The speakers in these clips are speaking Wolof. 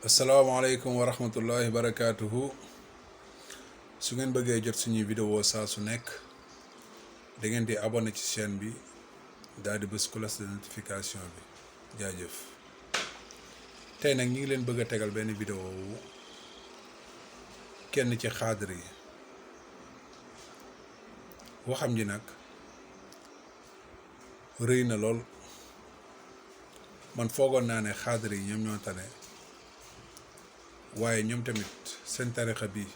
asalaamaaleykum wa rahmatullahi barakaatuhu su ngeen bëggee jot suñuy vidéo saa su nekk da ngeen di abonné ci chaîne bi daal di bës cloche de notification bi jaajëf. tey nag ñi ngi leen bëgg a tegal benn vidéo wu kenn ci xaadir yi waxam ji nag rëy na lool. man foogoon naa ne xaadir yi ñoom ñoo tane waaye ñoom tamit seen tarixa bi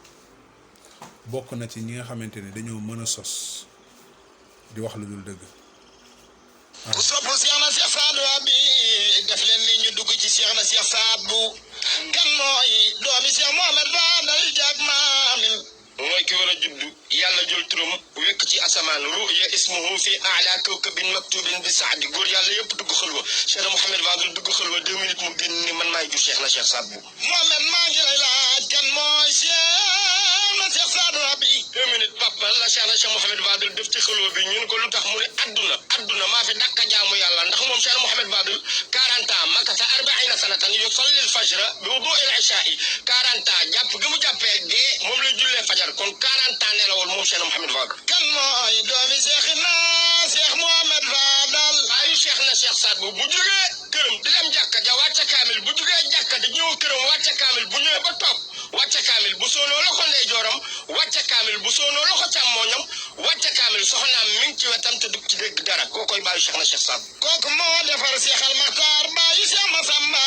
bokk na ci ñi nga xamante ni dañoo mën a sos di wax lu dul dëgg. ku sopp Cheikh na Cheikh Saad Bou bi def leen ni ñu dugg ci Cheikh na Cheikh Saad Bou kan mooy doomi Cheikh Mohamed Fadal jag maamin mooy ki war a juddu yàlla jël turam wekk ci asamaan ruya ismuhu fi a'la kawkabin maktubin bi saadi góor yàlla yëpp dugg xëlwa Cheikh Mohamed Fadal dugg xëlwa 2 minutes mu génn ni man maay jur Cheikh na Cheikh Saad Bou. Mohamed maa ngi lay laaj kan mooy Cheikh na Cheikh Saad Bou bi 2 minutes papa la Cheikh na Cheikh Mohamed Fadal def ci xëlwa bi ñun ko lu tax mu ne adduna maa fi dakka jaamu yàlla ndax moom Cheikh Mohamed Fadal 40 ans makasa 40 sanatan yusalli al-fajra bi wudu'i al-isha'i 40 ans jàpp gi mu jàppee dee moom lay jullee fajar kon 40 ans nelawul moom Cheikh Mohamed Fadal. kan mooy doomi Cheikh na Cheikh Mohamed Fadal ayu Cheikh na Cheikh Saad Bou bu jógee këram di dem jàkka ja wàcce kaamil bu jógee jàkka di ñëw këram wàcce kaamil bu ñëwee ba toog wàcce kaamil bu soonoo loxo ndeyjooram wàcce kaamil bu soonoo loxo càmmooñam wàcce kaamil soxnaam mi ngi ci wetam te du ci dégg dara kookoy baayu Cheikh na Cheikh Saad Bou. kooku moo defar Cheikh Al Makhtar baayu Cheikh Massamba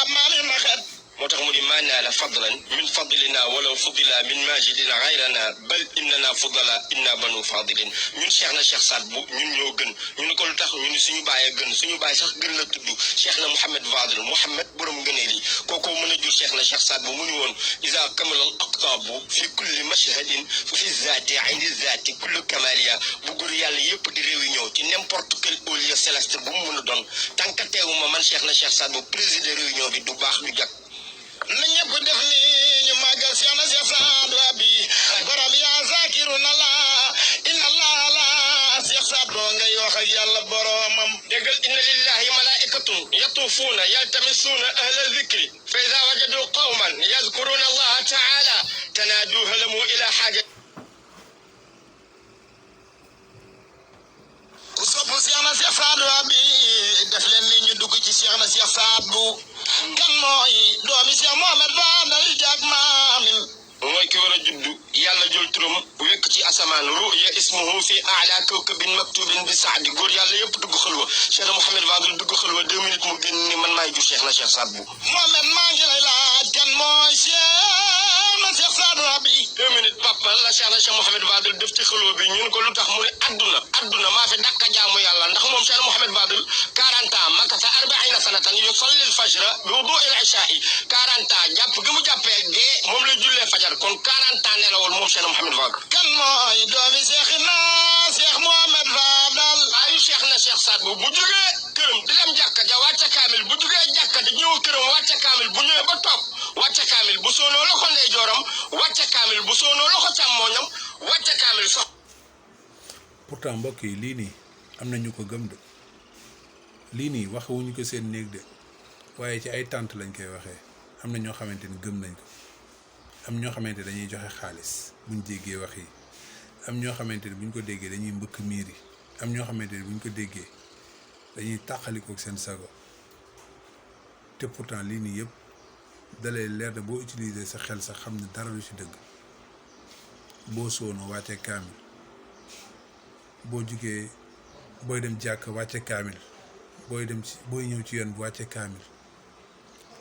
maami Maxet moo tax mu di maa naala fadlan min fadlina walaw fudila min majidin gayrana bal innana fudala inna banu fadilin ñun Cheikh na Cheikh Saad Bou ñun ñoo gën ñu ne ko lu tax ñu ni suñu bàyyee gën suñu bàyyi sax gën la tudd Cheikh na Mohamed Fadal Mohamed borom ngëneel yi kooku mën a jur Cheikh na Cheikh Saad Bou mu ni woon isa kamala al aqtaabu fi kulli mashhadin fi zaati indi zaati kullu kamaliya bu góor yàlla yëpp di réunion ci n'importe quel lieu céleste bu mu mën a doon tànkateewu ma man Cheikh na Cheikh Saad Bou président réunion bi du baax du jag na ñëpp def ni ñu màggal Cheikh na Cheikh Saad Bou bi borom yaa zakiruna la inna allah la Cheikh Saad Bou ngay wax ak yàlla boromam déggal inna lillahi malaikatun yatufuuna yaltamisuuna ahla dhikri fa ida wajadu qawman yazkuruna allaha taala tanaadu halamu ila xaaja ku sopp Cheikh na Cheikh Saad Bou bi def leen ni ñu dugg ci Cheikh na Cheikh Saad Bou kan mooy doomi Cheikh Mohamed Fadal jag maamin mooy ki war a juddu yàlla jël turam wekk ci asamaan ruya ismuhu fi a'la kawkabin maktubin bi saadi góor yàlla yëpp dugg xëlwa Cheikh Mohamed Fadal dugg xëlwa 2 minutes mu génn ni man maay jur Cheikh na Cheikh Saad Bou. Mohamed maa ngi lay laaj kan mooy Cheikh na Cheikh Saad Bou bi 2 minutes papa la Cheikh na Cheikh Mohamed Fadal def ci xëlwa bi ñun ko lu tax mu ne adduna maa fi dakka jaamu yàlla ndax moom Cheikh Mohamed Fadal 40 ans makasa 40 sanatan yusalli al-fajra bi wudu'i al-isha'i 40 ans jàpp gi mu jàppee dee moom lay jullee fajar kon 40 ans nelawul moom Cheikh Mohamed Fadal. kan mooy doomi Cheikh na Cheikh Mohamed Fadal ayu Cheikh na Cheikh Saad Bou bu jógee këram di dem jàkka ja wàcce kaamil bu jógee jàkka di ñëw këram wàcce kaamil bu ñëwee ba toog wàcce kaamil bu soonoo loxo ndeyjooram wàcce kaamil bu soonoo loxo càmmooñam wàcce kaamil sox. pourtant mbokk yi lii nii am na ñu ko gëm de lii nii waxuñu ko seen néeg de waaye ci ay tànt lañ koy waxee am na ñoo xamante ni gëm nañ ko am ñoo xamante dañuy joxe xaalis buñ déggee wax yi am ñoo xamante ni buñ ko déggee dañuy mbëkk miir yi am ñoo xamante ni buñ ko déggee dañuy tàqalikook seen sago te pourtant lii nii yëpp dalay leer de boo utiliser sa xel sax xam ne dara lu ci dëgg boo soonoo wàcce kaamil boo jugee booy dem jàkk wàcce kaamil booy ñëw ci yoon bu wàcce kaamil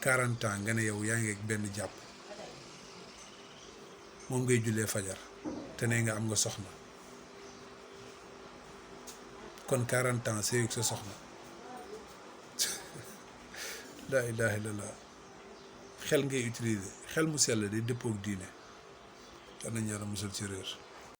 40 ans nga ne yow yaa ngi ak benn jàpp moom ngay jullee fajar te ne nga am nga soxna kon 40 ans sëyug sa soxna laa ilaha illallah xel ngay utiliser xel mu sell di dëppook diine war nañ yàlla musal ci réer